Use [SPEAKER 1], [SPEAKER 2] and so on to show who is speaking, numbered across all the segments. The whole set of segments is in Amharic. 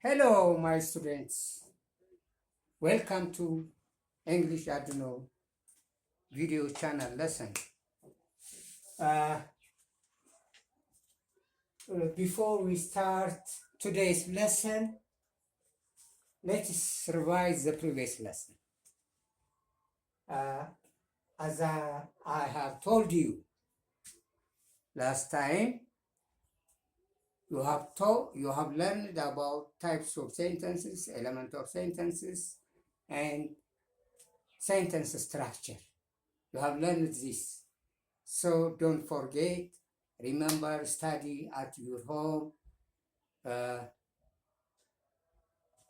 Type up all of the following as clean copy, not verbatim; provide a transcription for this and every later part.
[SPEAKER 1] Hello, my students. Welcome to English Arduino video channel lesson. Uh, Before we start today's lesson, let's revise the previous lesson. As I have told you last time, you have learned about types of sentences, element of sentences, and sentence structure. You have learned this. So don't forget, remember, study at your home,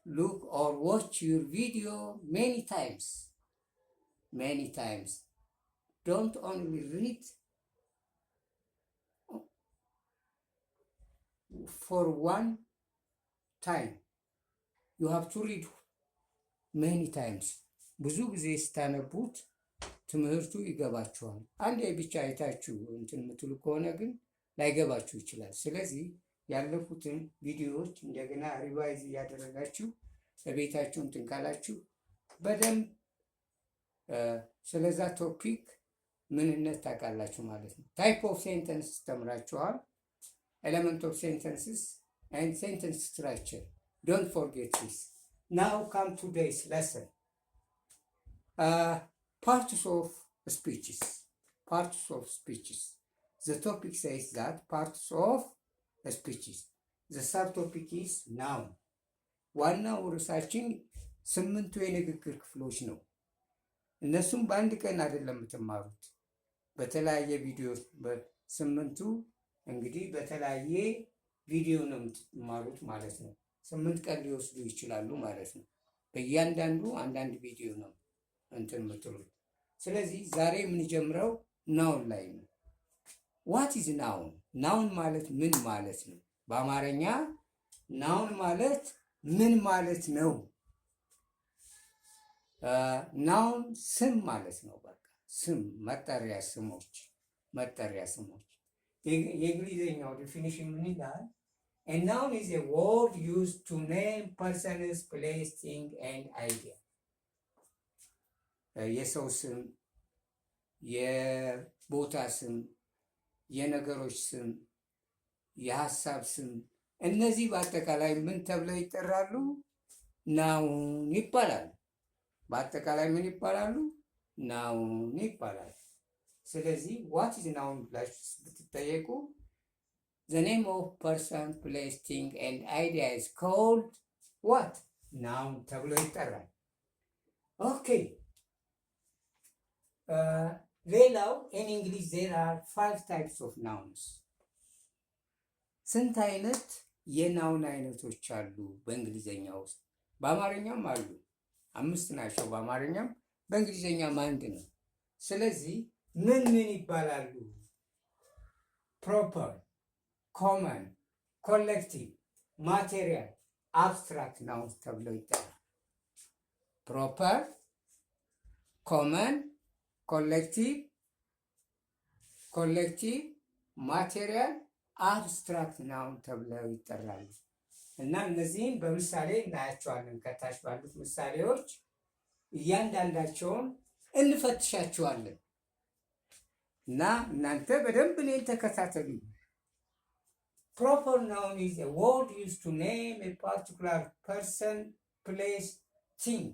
[SPEAKER 1] look or watch your video many times. Don't only read for one time. You have to read many times. ብዙ ጊዜ ስታነቡት ትምህርቱ ይገባችኋል። አንዴ ብቻ አይታችሁ እንትን የምትሉ ከሆነ ግን ላይገባችሁ ይችላል። ስለዚህ ያለፉትን ቪዲዮዎች እንደገና ሪቫይዝ እያደረጋችሁ በቤታችሁ እንትን ካላችሁ በደንብ ስለዛ ቶፒክ ምንነት ታውቃላችሁ ማለት ነው። ታይፕ ኦፍ ሴንተንስ ተምራችኋል። ኤሌመንት ኦፍ ሴንተንስስ ኤንድ ሴንተንስ ስትራክቸር። ዶንት ፎርጌት ዲስ። ናው ካም ቱዴይስ ሌሰን parts of speeches. The topic says that parts of speeches. The subtopic is noun. ዋናው ርዕሳችን 8ቱ የንግግር ክፍሎች ነው። እነሱም በአንድ ቀን አይደለም የምትማሩት፣ በተለያየ ቪዲዮ። በ8ቱ እንግዲህ በተለያየ ቪዲዮ ነው የምትማሩት ማለት ነው። 8 ቀን ሊወስዱ ይችላሉ ማለት ነው። በእያንዳንዱ አንዳንድ ቪዲዮ ነው እንትን የምትሉት። ስለዚህ ዛሬ የምንጀምረው ናውን ላይ ነው። ዋት ኢዝ ናውን? ናውን ማለት ምን ማለት ነው? በአማርኛ ናውን ማለት ምን ማለት ነው? ናውን ስም ማለት ነው። በቃ ስም፣ መጠሪያ ስሞች። የእንግሊዝኛው ዴፊኒሽን ምን ይላል? A noun is a word used to name persons, place, thing and idea. የሰው ስም፣ የቦታ ስም፣ የነገሮች ስም፣ የሀሳብ ስም፣ እነዚህ በአጠቃላይ ምን ተብለው ይጠራሉ? ናውን ይባላሉ። በአጠቃላይ ምን ይባላሉ? ናውን ይባላሉ። ስለዚህ ዋት ኢዝ ናውን ብላችሁ ብትጠየቁ the name of person, place, thing and idea is called what? ናውን ተብሎ ይጠራል። ኦኬ። ሌላው in English there are 5 types of nouns. ስንት አይነት የናውን አይነቶች አሉ በእንግሊዘኛ ውስጥ? በአማርኛም አሉ። 5 ናቸው በአማርኛም፣ በእንግሊዘኛም አንድ ነው። ስለዚህ ምን ይባላሉ? ፕሮፐር፣ ኮመን፣ ኮሌክቲቭ፣ ማቴሪያል፣ አብስትራክት ናውንስ ተብለው ይጠራል። ፕሮፐር፣ ኮመን፣ ኮሌክቲቭ፣ ማቴሪያል፣ አብስትራክት ናውን ተብለው ይጠራሉ። እና እነዚህም በምሳሌ እናያቸዋለን። ከታች ባሉት ምሳሌዎች እያንዳንዳቸውን እንፈትሻቸዋለን እና እናንተ በደንብ እኔን ተከታተሉ። ፕሮፐር ናውን is a word used to name a particular person, place, thing.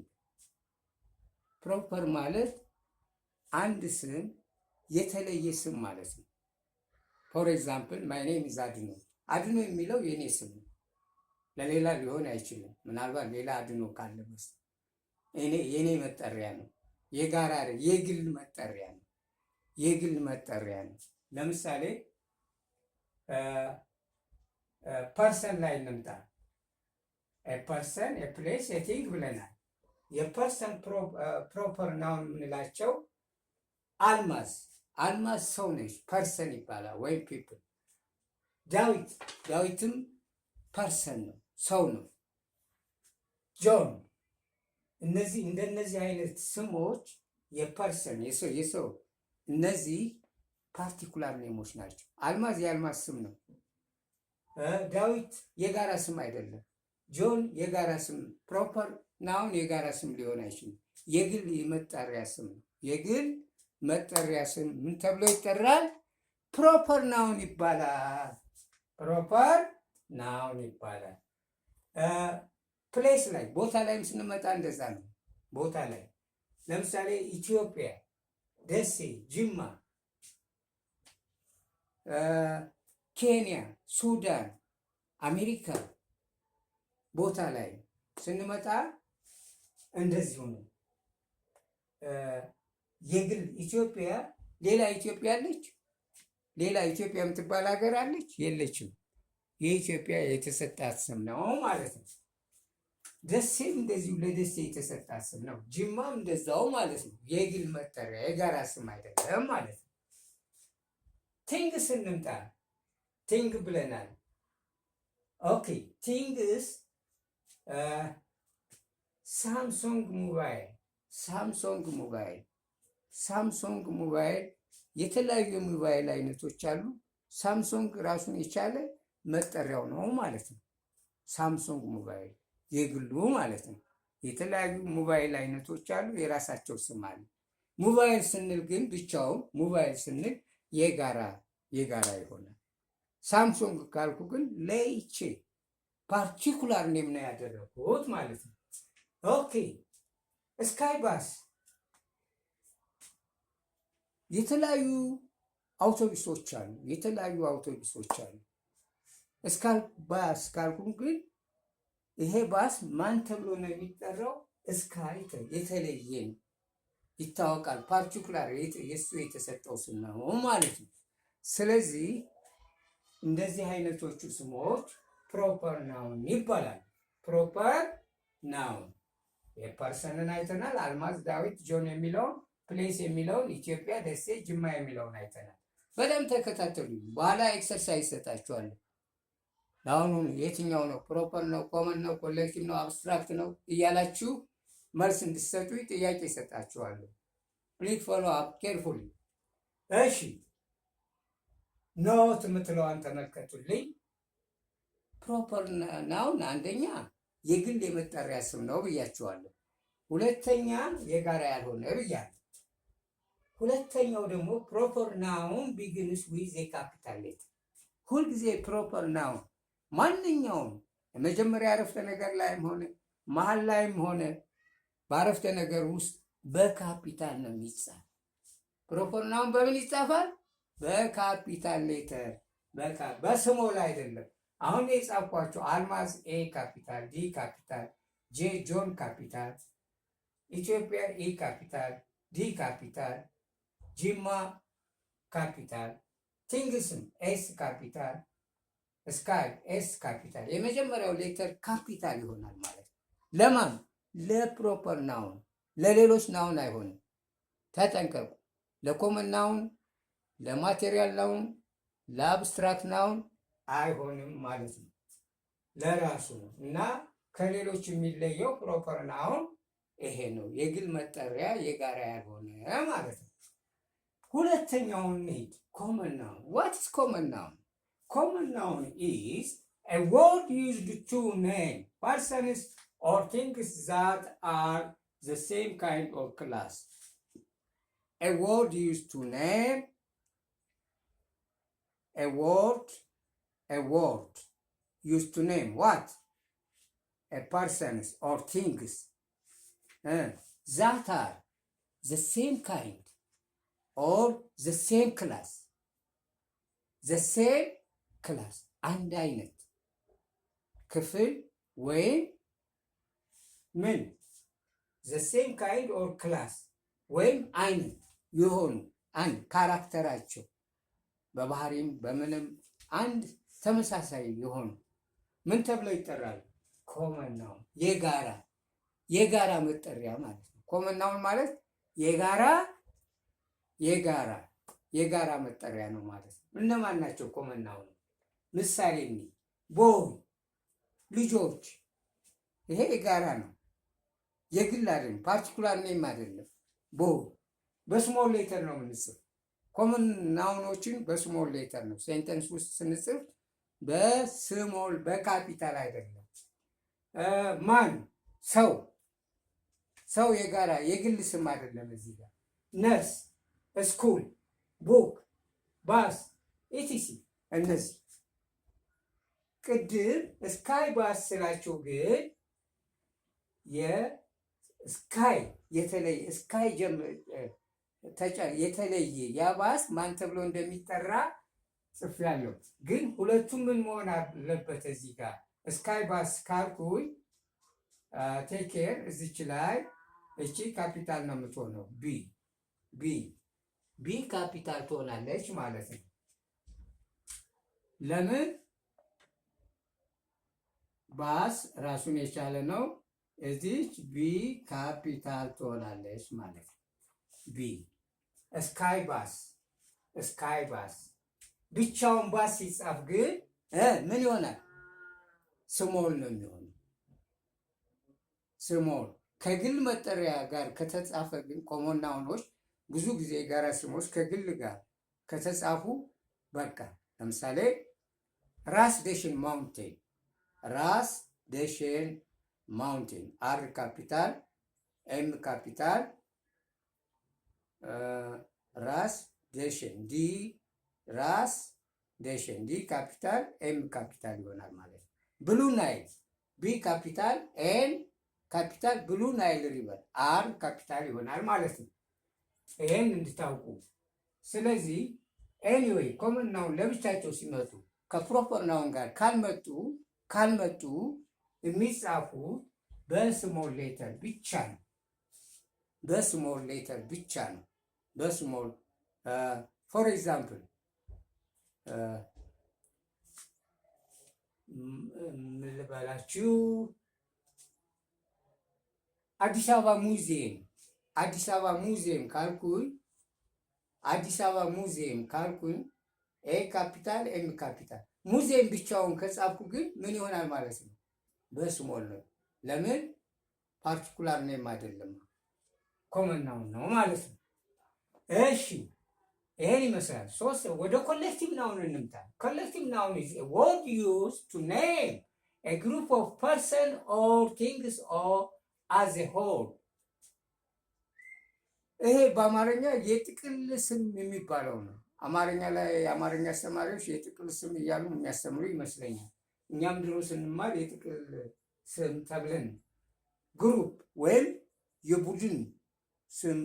[SPEAKER 1] ፕሮፐር ማለት አንድ ስም፣ የተለየ ስም ማለት ነው። ፎር ኤግዛምፕል ማይ ኔም ኢዝ አድኖ። አድኖ የሚለው የኔ ስም ነው፣ ለሌላ ሊሆን አይችልም። ምናልባት ሌላ አድኖ ካለ በስ የኔ መጠሪያ ነው። የጋራ የግል መጠሪያ ነው። ለምሳሌ ፐርሰን ላይ እንምጣ። ፐርሰን፣ ፕሌስ፣ ቲንግ ብለናል። የፐርሰን ፕሮፐር ናውን የምንላቸው አልማዝ ሰው ነች፣ ፐርሰን ይባላል ወይም ፒፕል። ዳዊትም ፐርሰን ነው፣ ሰው ነው። ጆን፣ እንደነዚህ አይነት ስሞች የፐርሰን የሰው እነዚህ ፓርቲኩላር ኔሞች ናቸው። አልማዝ የአልማዝ ስም ነው። ዳዊት የጋራ ስም አይደለም። ጆን የጋራ ስም፣ ፕሮፐር ናውን የጋራ ስም ሊሆን አይችልም። የግል መጠሪያ ስም ነው። የግል መጠሪያ ስም ምን ተብሎ ይጠራል? ፕሮፐር ናውን ይባላል። ፕሮፐር ናውን ይባላል። ፕሌስ ላይ ቦታ ላይም ስንመጣ እንደዛ ነው። ቦታ ላይ ለምሳሌ ኢትዮጵያ፣ ደሴ፣ ጅማ፣ ኬንያ፣ ሱዳን፣ አሜሪካ ቦታ ላይ ስንመጣ እንደዚሁ ነው። የግል ኢትዮጵያ፣ ሌላ ኢትዮጵያ አለች? ሌላ ኢትዮጵያ የምትባል ሀገር አለች? የለችም። የኢትዮጵያ የተሰጣት ስም ነው ማለት ነው። ደሴም እንደዚሁ ለደሴ የተሰጣት ስም ነው። ጅማም እንደዛው ማለት ነው። የግል መጠሪያ የጋራ ስም አይደለም ማለት ነው። ቲንግ ስንምጣ ቲንግ ብለናል። ኦኬ ቲንግስ ሳምሶንግ ሞባይል፣ ሳምሶንግ ሞባይል፣ ሳምሶንግ ሞባይል የተለያዩ የሞባይል አይነቶች አሉ። ሳምሶንግ ራሱን የቻለ መጠሪያው ነው ማለት ነው። ሳምሶንግ ሞባይል የግሉ ማለት ነው። የተለያዩ ሞባይል አይነቶች አሉ፣ የራሳቸው ስም አለ። ሞባይል ስንል ግን ብቻውን ሞባይል ስንል የጋራ ይሆናል። ሳምሶንግ ካልኩ ግን ለይቼ ፓርቲኩላር ኔም ነው ያደረኩት ማለት ነው። ኦኬ ስካይ ባስ የተለያዩ አውቶቡሶች አሉ። ስካይ ባስ ካልኩ ግን ይሄ ባስ ማን ተብሎ ነው የሚጠራው? ስካይ የተለየ ነው፣ ይታወቃል። ፓርቲኩላር የሱ የተሰጠው ስም ነው ማለት ነው። ስለዚህ እንደዚህ አይነቶቹ ስሞች ፕሮፐር ናውን ይባላል። ፕሮፐር ናውን የፐርሰንን አይተናል። አልማዝ፣ ዳዊት፣ ጆን የሚለውን፣ ፕሌስ የሚለውን፣ ኢትዮጵያ፣ ደሴ፣ ጅማ የሚለውን አይተናል። በደንብ ተከታተሉ። በኋላ ኤክሰርሳይዝ ይሰጣችኋለሁ። ለአሁኑ የትኛው ነው ፕሮፐር ነው፣ ኮመን ነው፣ ኮሌክቲቭ ነው፣ አብስትራክት ነው እያላችሁ መልስ እንድትሰጡ ጥያቄ ይሰጣችኋለሁ። ፕሊዝ ፎሎ አፕ ኬርፉሊ። እሺ ኖት የምትለዋን ተመልከቱልኝ። ፕሮፐር ናውን አንደኛ የግል የመጠሪያ ስም ነው ብያችኋለሁ። ሁለተኛ የጋራ ያልሆነ ብያለሁ። ሁለተኛው ደግሞ ፕሮፐር ናውን ቢግንስ ዊዝ የካፒታል ሌተር። ሁልጊዜ ፕሮፐር ናውን ማንኛውም የመጀመሪያ አረፍተ ነገር ላይም ሆነ መሀል ላይም ሆነ በአረፍተ ነገር ውስጥ በካፒታል ነው የሚጻፍ። ፕሮፐር ናውን በምን ይጻፋል? በካፒታል ሌተር፣ በስሞል አይደለም። አሁን የጻፍኳቸው አልማዝ ኤ ካፒታል፣ ዲ ካፒታል፣ ጄ ጆን ካፒታል፣ ኢትዮጵያ ኤ ካፒታል፣ ዲ ካፒታል፣ ጂማ ካፒታል፣ ቲንግስም ኤስ ካፒታል፣ ስካይ ኤስ ካፒታል። የመጀመሪያው ሌተር ካፒታል ይሆናል ማለት ነው። ለማን? ለፕሮፐር ናውን። ለሌሎች ናውን አይሆንም። ተጠንቀቁ። ለኮመን ናውን፣ ለማቴሪያል ናውን፣ ለአብስትራክት ናውን አይሆንም ማለት ነው። ለራሱ ነው እና ከሌሎች የሚለየው ፕሮፐር ናውን ይሄ ነው። የግል መጠሪያ የጋራ ያልሆነ ማለት ነው። ሁለተኛውን እንሂድ። ኮመን ናውን። ዋት ኢዝ ኮመን ናውን? Common noun is a word used to name persons or things that are the same kind or class. A word used to name, a word used to name what? A persons or things that are the same kind or the same class. The same ክላስ አንድ አይነት ክፍል ወይም ምን the same kind or class ወይም አይነት የሆኑ አንድ ካራክተራቸው በባህሪም በምንም አንድ ተመሳሳይ የሆኑ ምን ተብለው ይጠራሉ? ኮመን ናውን። የጋራ መጠሪያ ማለት ነው። ኮመን ናውን ማለት የጋራ መጠሪያ ነው ማለት ነው። እነማን ናቸው ኮመን ናውን? ምሳሌ ቦይ ልጆች፣ ይሄ የጋራ ነው፣ የግል አይደለም፣ ፓርቲኩላር ኔም አይደለም። ቦይ በስሞል ሌተር ነው የምንጽፍ። ኮመን ናውኖችን በስሞል ሌተር ነው ሴንተንስ ውስጥ ስንጽፍ፣ በስሞል በካፒታል አይደለም። ማን ሰው ሰው የጋራ የግል ስም አይደለም። እዚህ ጋር ነርስ፣ ስኩል፣ ቡክ፣ ባስ ኢቲሲ እነዚህ ቅድም ስካይ ባስ ስላቸው ግን የስካይ የተለየ ያ ባስ ማን ተብሎ እንደሚጠራ ጽፌያለሁ። ግን ሁለቱም ምን መሆን አለበት? እዚህ ጋር ስካይ ባስ ካልኩኝ ቴክ ኬር እዚች ላይ እቺ ካፒታል ነው የምትሆነው። ቢ ካፒታል ትሆናለች ማለት ነው። ለምን? ባስ ራሱን የቻለ ነው። እዚች ቢ ካፒታል ትሆናለች ማለት ነው። ቢ ስካይ ባስ ብቻውን ባስ ሲጻፍ ግን ምን ይሆናል? ስሞል ነው የሚሆነው። ስሞል ከግል መጠሪያ ጋር ከተጻፈ ግን ኮመን ናውኖች ብዙ ጊዜ የጋራ ስሞች ከግል ጋር ከተጻፉ በቃ ለምሳሌ ራስ ዴሽን ማውንቴን አር ካፒታል ኤም ካፒታል ራስ ዴሽን ዲ ካፒታል ኤም ካፒታል ይሆናል ማለት ነው። ብሉ ናይል ቢ ካፒታል ኤን ካፒታል ብሉ ናይል ሪቨር አር ካፒታል ይሆናል ማለት ነው። ይሄን እንድታውቁ። ስለዚህ ኤኒዌይ ኮመን ናውን ለብቻቸው ሲመጡ ከፕሮፐር ናውን ጋር ካልመጡ የሚጻፉ በስሞል ሌተር ብቻ ነው። በስሞል ፎር ኤግዛምፕል ምን ልበላችሁ? አዲስ አበባ ሙዚየም ካልኩኝ ኤ ካፒታል ኤም ካፒታል ሙዚየም ብቻውን ከጻፍኩ ግን ምን ይሆናል ማለት ነው? በስሞል ነው። ለምን? ፓርቲኩላር ኔም አይደለም፣ ኮመን ናውን ነው ማለት ነው። እሺ ይሄን ይመስላል። ወደ ኮሌክቲቭ ናውን እንምጣ። ኮሌክቲቭ ናውን is a word used to name a group of person or things or as a whole። ይሄ በአማርኛ የጥቅል ስም የሚባለው ነው። አማርኛ ላይ የአማርኛ አስተማሪዎች የጥቅል ስም እያሉ የሚያስተምሩ ይመስለኛል። እኛም ድሮ ስንማር የጥቅል ስም ተብለን ግሩፕ ወይም የቡድን ስም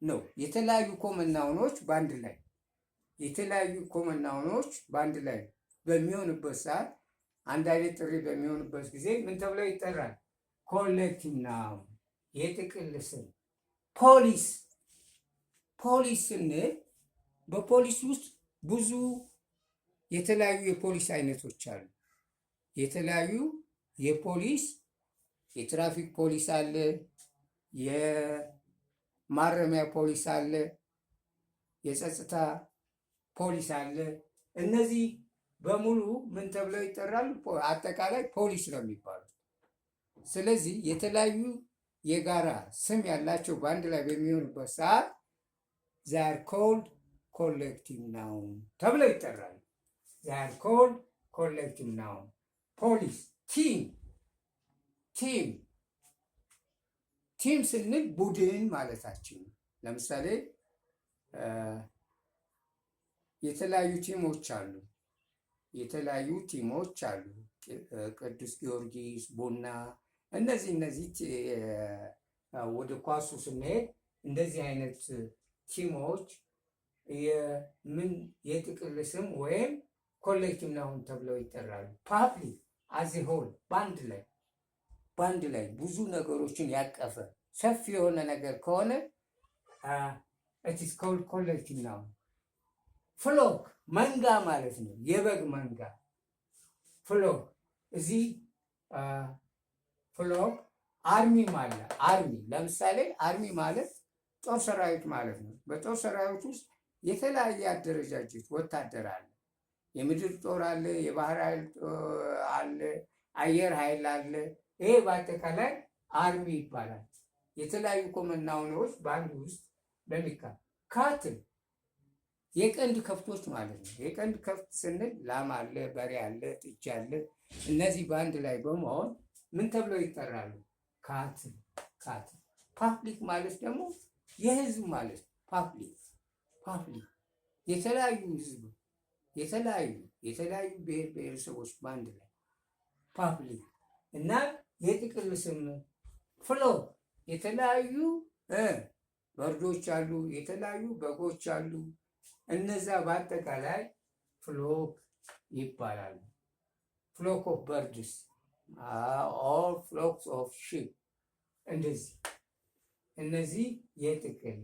[SPEAKER 1] ነው። የተለያዩ ኮመን ናውኖች በአንድ ላይ በሚሆንበት ሰዓት አንድ አይነት ጥሪ በሚሆንበት ጊዜ ምን ተብለው ይጠራል? ኮሌክቲቭ ናውን የጥቅል ስም። ፖሊስ ስንል በፖሊስ ውስጥ ብዙ የተለያዩ የፖሊስ አይነቶች አሉ። የትራፊክ ፖሊስ አለ፣ የማረሚያ ፖሊስ አለ፣ የጸጥታ ፖሊስ አለ። እነዚህ በሙሉ ምን ተብለው ይጠራሉ? አጠቃላይ ፖሊስ ነው የሚባሉት። ስለዚህ የተለያዩ የጋራ ስም ያላቸው በአንድ ላይ በሚሆኑበት ሰዓት they are called collective noun ተብለው ይጠራሉ። they are called collective noun። ፖሊስ፣ ቲም ስንል ቡድን ማለታችን ነው። ለምሳሌ የተለያዩ ቲሞች አሉ። ቅዱስ ጊዮርጊስ፣ ቡና፣ እነዚህ ወደ ኳሱ ስንሄድ እንደዚህ አይነት ቲሞች የጥቅል ስም ወይም ኮሌክቲቭ ናውን ተብለው ይጠራሉ። ፓብሊክ አዝ ሆል በአንድ ላይ ብዙ ነገሮችን ያቀፈ ሰፊ የሆነ ነገር ከሆነ it is called collective noun። ፍሎክ መንጋ ማለት ነው። የበግ መንጋ ፍሎክ። እዚህ ፍሎክ አርሚም አለ። ለምሳሌ አርሚ ማለት ጦር ሰራዊት ማለት ነው። በጦር ሰራዊት ውስጥ የተለያየ አደረጃጀት ወታደር አለ። የምድር ጦር አለ፣ የባህር ኃይል አለ፣ አየር ኃይል አለ። ይሄ በአጠቃላይ አርሚ ይባላል። የተለያዩ ኮመን ናውኖች በአንድ ውስጥ ካትል የቀንድ ከብቶች ማለት ነው። የቀንድ ከብት ስንል ላም አለ፣ በሬ አለ፣ ጥጃ አለ። እነዚህ በአንድ ላይ በመሆን ምን ተብለው ይጠራሉ? ካትል። ፓብሊክ ማለት ደግሞ የህዝብ ማለት ነው። ፓብሊክ የተለያዩ ህዝብ የተለያዩ ብሔር ብሔረሰቦች በአንድ ላይ ፓብሊክ እና የጥቅል ስም ፍሎክ የተለያዩ በርዶች አሉ፣ የተለያዩ በጎች አሉ። እነዛ በአጠቃላይ ፍሎክ ይባላሉ። ፍሎክ ኦፍ በርድስ ኦር ፍሎክስ ኦፍ ሺፕ እንደዚህ እነዚህ የጥቅል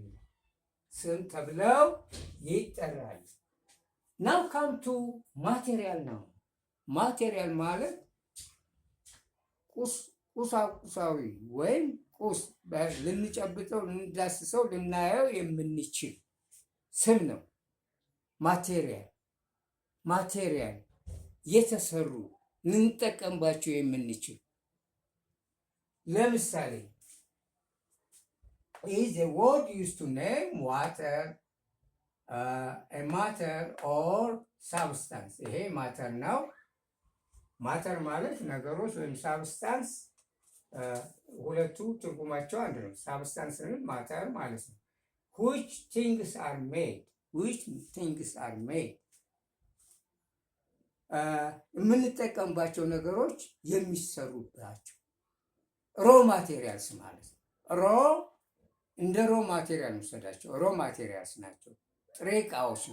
[SPEAKER 1] ስም ተብለው ይጠራሉ። ናው ካም ቱ ማቴሪያል ነው። ማቴሪያል ማለት ቁሳቁሳዊ ወይም ቁስ ልንጨብጠው፣ ልንዳስሰው፣ ልናየው የምንችል ስም ነው። ማቴሪያል የተሰሩ ልንጠቀምባቸው የምንችል ለምሳሌ is a word used to name water, a matter or substance። ይሄ ማተር ነው። ማተር ማለት ነገሮች ወይም ሳብስታንስ፣ ሁለቱ ትርጉማቸው አንድ ነው። ሳብስታንስ ማተር ማለት ነው። which things are made የምንጠቀምባቸው ነገሮች የሚሰሩባቸው ሮ ማቴሪያልስ ማለት ነው። እንደ ሮ ማቴሪያል እንወሰዳቸው። ሮ ማቴሪያልስ ናቸው፣ ጥሬ ዕቃዎች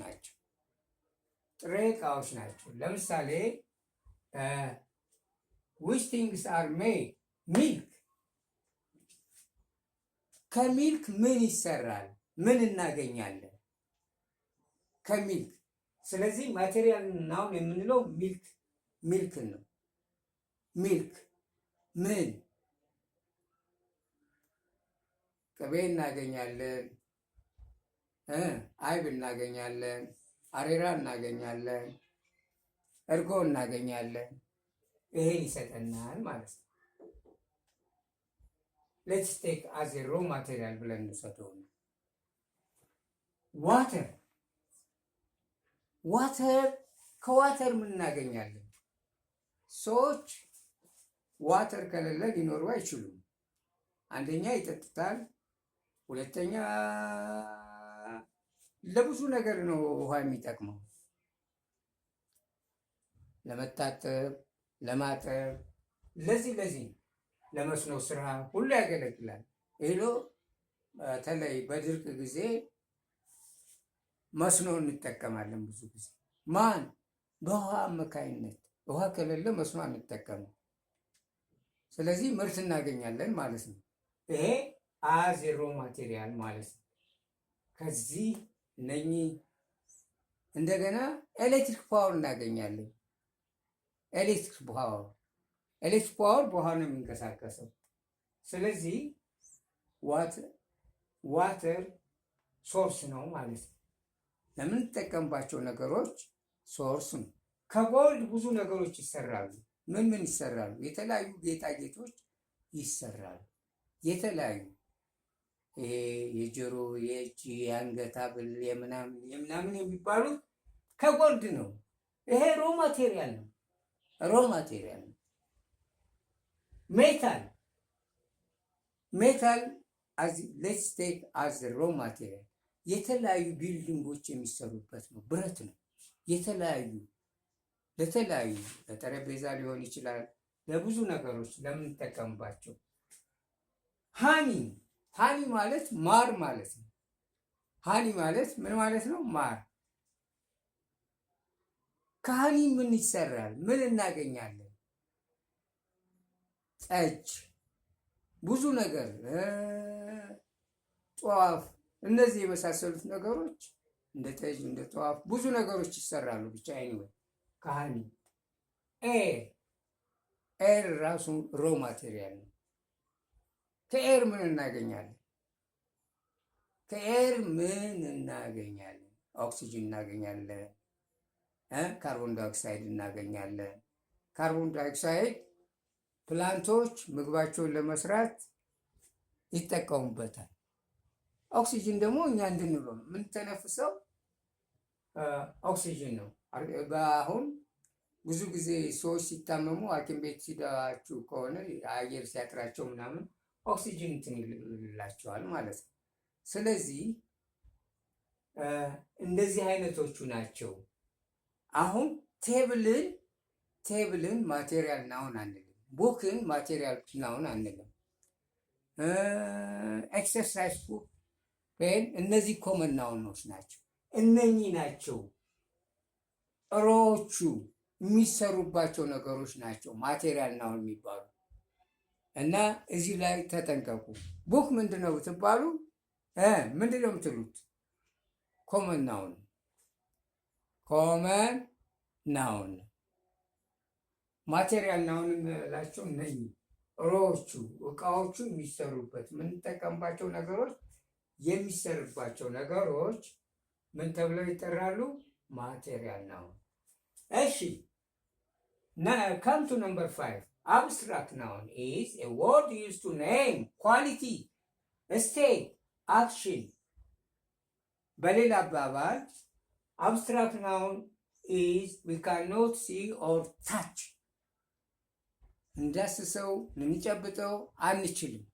[SPEAKER 1] ናቸው። ለምሳሌ which things are made ሚልክ። ከሚልክ ምን ይሰራል? ምን እናገኛለን ከሚልክ? ስለዚህ ማቴሪያል ናውን የምንለው ሚልክ ነው። ሚልክ ምን? ቅቤ እናገኛለን፣ አይብ እናገኛለን፣ አሬራ እናገኛለን፣ እርጎ እናገኛለን። ይሄን ይሰጠናል ማለት ነው። ሌትስ ቴክ አዝ ሮ ማቴሪያል ብለን እንውሰደው። ዋተር ከዋተር ምን እናገኛለን? ሰዎች ዋተር ከሌለ ሊኖሩ አይችሉም። አንደኛ ይጠጡታል፣ ሁለተኛ ለብዙ ነገር ነው ውሃ የሚጠቅመው። ለመታጠብ፣ ለማጠብ፣ ለዚህ ለመስኖ ስራ ሁሉ ያገለግላል። ሄሎ በተለይ በድርቅ ጊዜ መስኖ እንጠቀማለን ብዙ ጊዜ። ማን? በውሃ አማካይነት። ውሃ ከሌለ መስኖ አንጠቀምም። ስለዚህ ምርት እናገኛለን ማለት ነው። ይሄ አዝ ሮ ማቴሪያል ማለት ነው። ከዚህ እነኚህ እንደገና ኤሌክትሪክ ፓወር እናገኛለን። ኤሌክትሪክ ፓወር በውሃ ነው የሚንቀሳቀሰው። ስለዚህ ዋተር ሶርስ ነው ማለት ነው። ለምንጠቀምባቸው ነገሮች ሶርስ ነው። ከጎልድ ብዙ ነገሮች ይሰራሉ። ምን ይሰራሉ? የተለያዩ ጌጣጌጦች ይሰራሉ። የተለያዩ የጆሮ፣ የእጅ፣ የአንገት ሐብል የምናምን የሚባሉት ከጎልድ ነው። ይሄ ሮ ማቴሪያል ነው። ሜታል ሌትስ ቴክ አዝ ሮ ማቴሪያል የተለያዩ ቢልዲንጎች የሚሰሩበት ነው። ብረት ነው። ለተለያዩ ለጠረጴዛ ሊሆን ይችላል፣ ለብዙ ነገሮች ለምንጠቀምባቸው። ሃኒ ማለት ማር ማለት ነው። ሃኒ ማለት ምን ማለት ነው? ማር። ከሃኒ ምን ይሰራል? ምን እናገኛለን? ጠጅ፣ ብዙ ነገር፣ ጧፍ፣ እነዚህ የመሳሰሉት ነገሮች እንደ ጠጅ፣ እንደ ጧፍ ብዙ ነገሮች ይሰራሉ። ብቻ ኤኒዌይ ከሃኒ። ኤር ራሱ ሮ ማቴሪያል ነው። ከኤር ምን እናገኛለን? ኦክሲጅን እናገኛለን። ካርቦን ዳይኦክሳይድ እናገኛለን። ካርቦን ዳይኦክሳይድ ፕላንቶች ምግባቸውን ለመስራት ይጠቀሙበታል። ኦክሲጅን ደግሞ እኛ እንድንለው ነው የምንተነፍሰው ኦክሲጅን ነው። አሁን ብዙ ጊዜ ሰዎች ሲታመሙ ሐኪም ቤት ሲደዋችሁ ከሆነ አየር ሲያጥራቸው ምናምን ኦክሲጅን እንትን ይላቸዋል ማለት ነው። ስለዚህ እንደዚህ አይነቶቹ ናቸው። አሁን ቴብልን ማቴሪያል ናውን አንልም፣ ቡክን ማቴሪያል ናውን አንልም። ኤክሰርሳይዝ ቡክ ወይም እነዚህ ኮመን ናውኖች ናቸው። እነኚህ ናቸው ሮዎቹ የሚሰሩባቸው ነገሮች ናቸው ማቴሪያል ናውን የሚባሉ እና እዚህ ላይ ተጠንቀቁ። ቡክ ምንድን ነው ብትባሉ ምንድን ነው የምትሉት? ኮመን ናውን ማቴሪያል ናውን የምንላቸው እነኚህ ሮዎቹ እቃዎቹ የሚሰሩበት የምንጠቀምባቸው ነገሮች የሚሰሩባቸው ነገሮች ምን ተብለው ይጠራሉ? ማቴሪያል ናውን። እሺ come to number 5. Abstract noun is a word used to name quality, state, action. በሌላ አባባል abstract noun is we cannot see or touch. እንዳስሰው ልንጨብጠው አንችልም።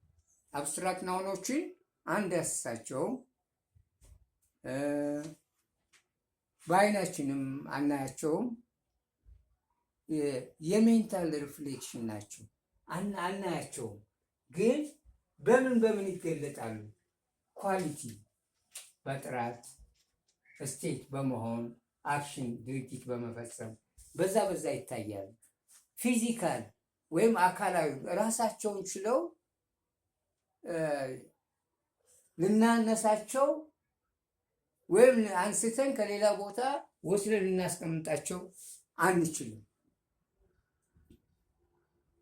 [SPEAKER 1] አብስትራክት ናውኖችን አንዳስሳቸውም፣ በአይናችንም አናያቸውም። የሜንታል ሪፍሌክሽን ናቸው፣ አናያቸውም። ግን በምን ይገለጣሉ? ኳሊቲ በጥራት፣ ስቴት በመሆን አክሽን ድርጊት በመፈጸም በዛ ይታያሉ። ፊዚካል ወይም አካላዊ ራሳቸውን ችለው ልናነሳቸው ወይም አንስተን ከሌላ ቦታ ወስደን ልናስቀምጣቸው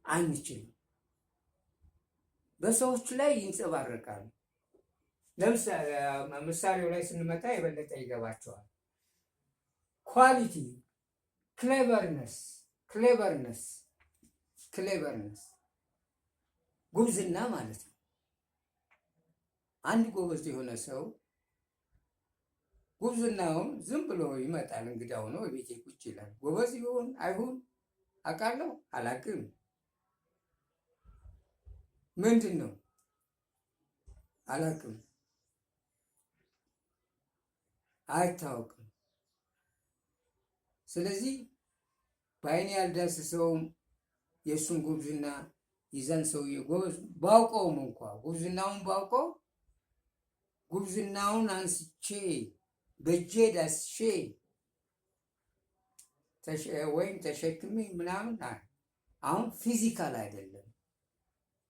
[SPEAKER 1] አንችልም። በሰዎች ላይ ይንጸባረቃሉ። ለምሳሌ ምሳሌው ላይ ስንመጣ የበለጠ ይገባቸዋል። ኳሊቲ ክሌቨርነስ ጉብዝና ማለት ነው። አንድ ጎበዝ የሆነ ሰው ጉብዝናውን ዝም ብሎ ይመጣል። እንግዳ ሆኖ ቤቴ ቁጭ ይላል። ጎበዝ ይሁን አይሁን አውቃለሁ አላውቅም፣ ምንድን ነው አላውቅም፣ አይታወቅም። ስለዚህ በአይኔ ያልዳሰሰውም የእሱን ጉብዝና ይዘን ሰውዬ ጎበዝ ባውቀውም እንኳ ጉብዝናውን አንስቼ በእጄ ዳስሼ ወይም ተሸክሜ ምናምን አሁን ፊዚካል አይደለም፣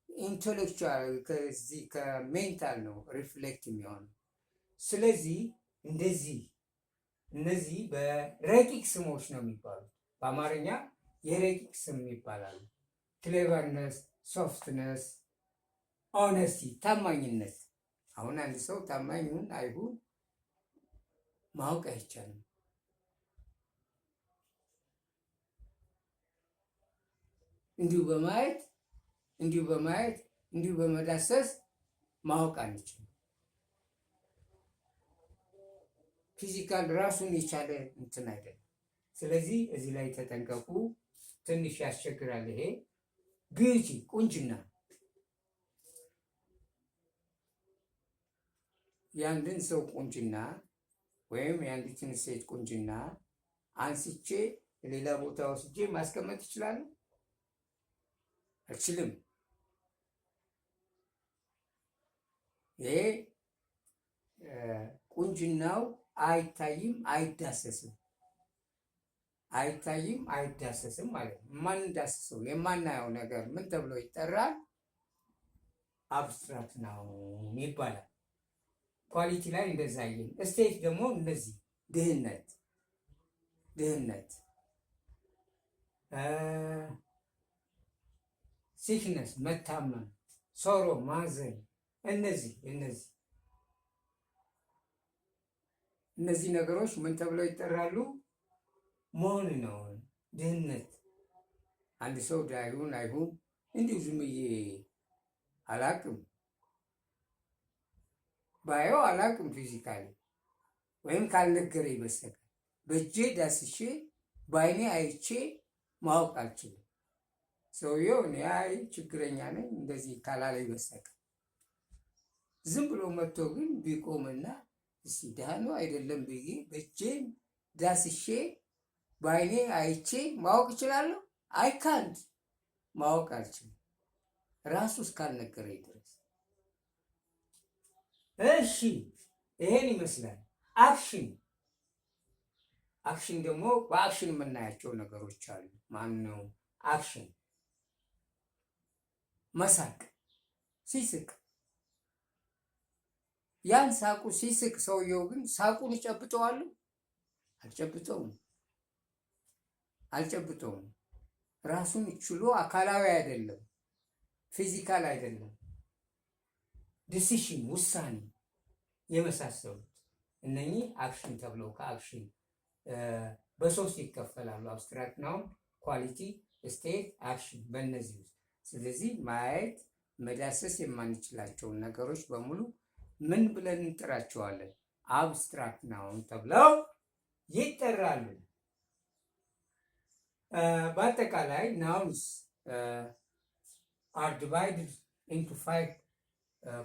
[SPEAKER 1] ኢንቴሌክቹዋል ከዚህ ከሜንታል ነው ሪፍሌክት የሚሆነው። ስለዚህ እነዚህ በረቂቅ ስሞች ነው የሚባሉት። በአማርኛ የረቂቅ ስም ይባላሉ። ክሌቨርነስ፣ ሶፍትነስ፣ ኦነስቲ፣ ታማኝነት። አሁን አንድ ሰው ታማኝ ይሁን አይሁን ማወቅ አይቻልም። እንዲሁ በማየት እንዲሁ በመዳሰስ ማወቅ አንችልም። ፊዚካል ራሱን የቻለ እንትን አይደለም። ስለዚህ እዚህ ላይ ተጠንቀቁ። ትንሽ ያስቸግራል። ይሄ ቢዩቲ ቁንጅና፣ የአንድን ሰው ቁንጅና ወይም የአንዲትን ሴት ቁንጅና አንስቼ ሌላ ቦታ ወስጄ ማስቀመጥ ይችላለሁ? አልችልም። ይሄ ቁንጅናው አይታይም አይዳሰስም ማለት ነው። የማንዳስሰው የማናየው ነገር ምን ተብሎ ይጠራል? አብስትራክት ነው ይባላል። ኳሊቲ ላይ እንደዛ ይሄን። ስቴት ደግሞ እነዚህ ድህነት፣ ሲክነስ መታመም፣ ሶሮ ማዘን፣ እነዚህ ነገሮች ምን ተብለው ይጠራሉ? መሆን ነው። ድህነት አንድ ሰው ዳይሁን አይሁን እንዲሁ ዝም ብዬ አላቅም ባየው አላቅም ፊዚካሊ ወይም ካልነገረኝ በስተቀር በእጄ ዳስሼ በአይኔ አይቼ ማወቅ አልችልም። ሰውየው እኔ አይ ችግረኛ ነኝ እንደዚህ ካላለኝ በስተቀር ዝም ብሎ መጥቶ ግን ቢቆምና እስቲ ደህና ነው አይደለም ብዬ በእጄን ዳስሼ በአይኔ አይቼ ማወቅ እችላለሁ? አይካንት ማወቅ አልችልም ራሱ እስካልነገረኝ ድረስ። እሺ ይሄን ይመስላል አክሽን። አክሽን ደግሞ በአክሽን የምናያቸው ነገሮች አሉ። ማነው አክሽን? መሳቅ፣ ሲስቅ፣ ያን ሳቁ ሲስቅ ሰውየው ግን ሳቁን ይጨብጠዋል? አልጨብጠውም። ራሱን ችሎ አካላዊ አይደለም፣ ፊዚካል አይደለም፣ ዲሲሽን ውሳኔ የመሳሰሉት እነኚህ አክሽን ተብለው ከአክሽን በሶስት ይከፈላሉ። አብስትራክት ናውን፣ ኳሊቲ፣ ስቴት፣ አክሽን በእነዚህ ውስጥ። ስለዚህ ማየት መዳሰስ የማንችላቸውን ነገሮች በሙሉ ምን ብለን እንጥራቸዋለን? አብስትራክት ናውን ተብለው ይጠራሉ። በአጠቃላይ ናውንስ are divided into 5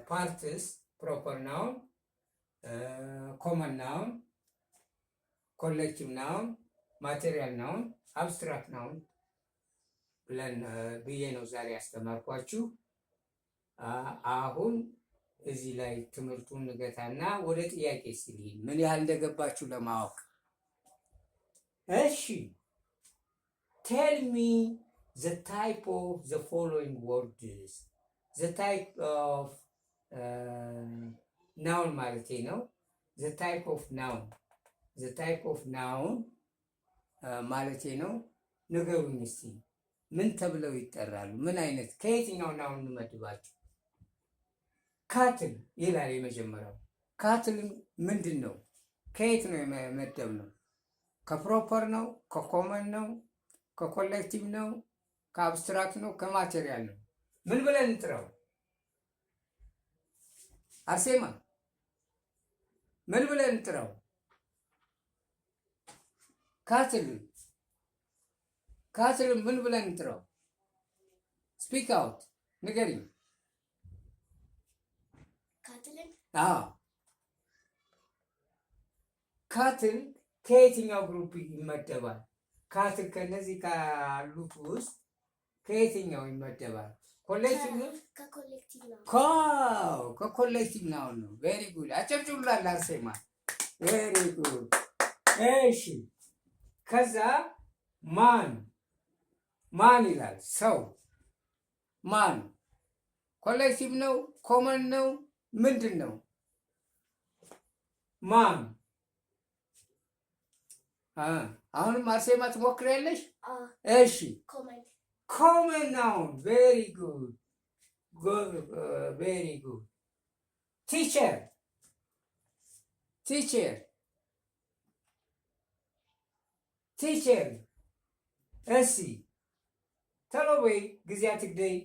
[SPEAKER 1] parts: proper noun, common noun, collective noun, material noun, abstract noun ብለን ብዬ ነው ዛሬ ያስተማርኳችሁ። አሁን እዚህ ላይ ትምህርቱን ንገታና ወደ ጥያቄ ሲል ምን ያህል እንደገባችሁ ለማወቅ። እሺ tell me the type of the following words. The type of noun ማለት ነው። the type of noun ማለት ነው። ንገሩኝ እስቲ ምን ተብለው ይጠራሉ? ምን አይነት ከየትኛው ናውን እንመድባቸው? ካትል ይላል የመጀመሪያው። ካትል ምንድን ነው? ከየት ነው የመደብ ነው? ከፕሮፐር ነው? ከኮመን ነው? ከኮሌክቲቭ ነው? ከአብስትራክት ነው? ከማቴሪያል ነው? ምን ብለን እንጥራው? አርሴማ ምን ብለን እንጥራው? ካትል ምን ብለን እንጥራው? ስፒክ አውት ንገሪኝ። ካትል ከየትኛው ግሩፕ ይመደባል? ካትል ከነዚህ ካሉት ውስጥ ከየትኛው ይመደባል? ኮሌክቲቭ ነው? ከኮሌክቲቭ ነው። ቬሪ ጉድ። አጨብጭቡላል አርሴማ። ቬሪ ጉድ። እሺ ከዛ ማን ይላል? ሰው ማን ኮሌክቲቭ ነው? ኮመን ነው? ምንድን ነው? ማን አሁንም አርሴማ ትሞክሪያለሽ? እሺ ኮመን ናውን። ቬሪ ጉድ ቬሪ ጉድ። ቲቸር እሺ ተሎ በይ ጊዜ አትግደይ።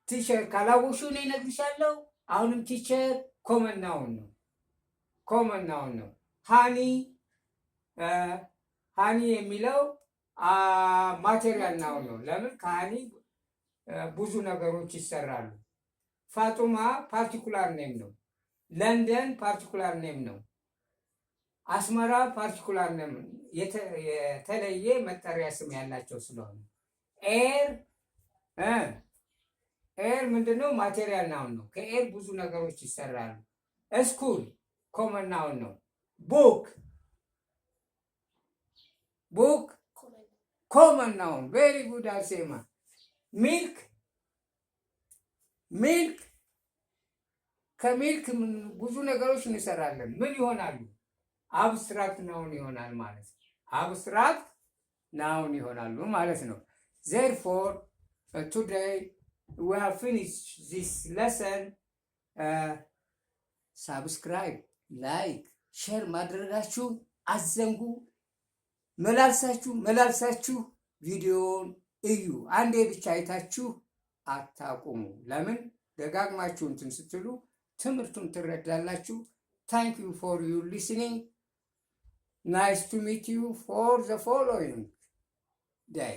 [SPEAKER 1] ቲቸር ካላወቅሽው እኔ እነግርሻለሁ። አሁንም ቲቸር ኮመን ናውን ነው። ሃኒ የሚለው ማቴሪያል ናውን ነው። ለምን? ከሃኒ ብዙ ነገሮች ይሰራሉ። ፋጡማ ፓርቲኩላር ኔም ነው። ለንደን ፓርቲኩላር ኔም ነው። አስመራ ፓርቲኩላር ኔም የተለየ መጠሪያ ስም ያላቸው ስለሆነ ኤር ምንድነው? ማቴሪያል ናውን ነው። ከኤር ብዙ ነገሮች ይሰራሉ። ስኩል ኮመን ናውን ነው። ቡክ ኮመን ናውን። ቬሪ ጉድ አርሴማ። ሚልክ ከሚልክ ብዙ ነገሮች እንሰራለን። ምን ይሆናሉ? አብስትራክት ናውን ይሆናል ማለት ነው። አብስትራክት ናውን ይሆናሉ ማለት ነው። therefore today we have finished this lesson. Subscribe, like, ሼር ማድረጋችሁ አዘንጉ። መላልሳችሁ ቪዲዮውን እዩ። አንዴ ብቻ አይታችሁ አታቁሙ። ለምን? ደጋግማችሁ እንትን ስትሉ ትምህርቱን ትረዳላችሁ። ታንክ ዩ ፎር ዩር ሊስኒንግ። ናይስ ቱ ሚት ዩ ፎር ዘ ፎሎዊንግ ዳይ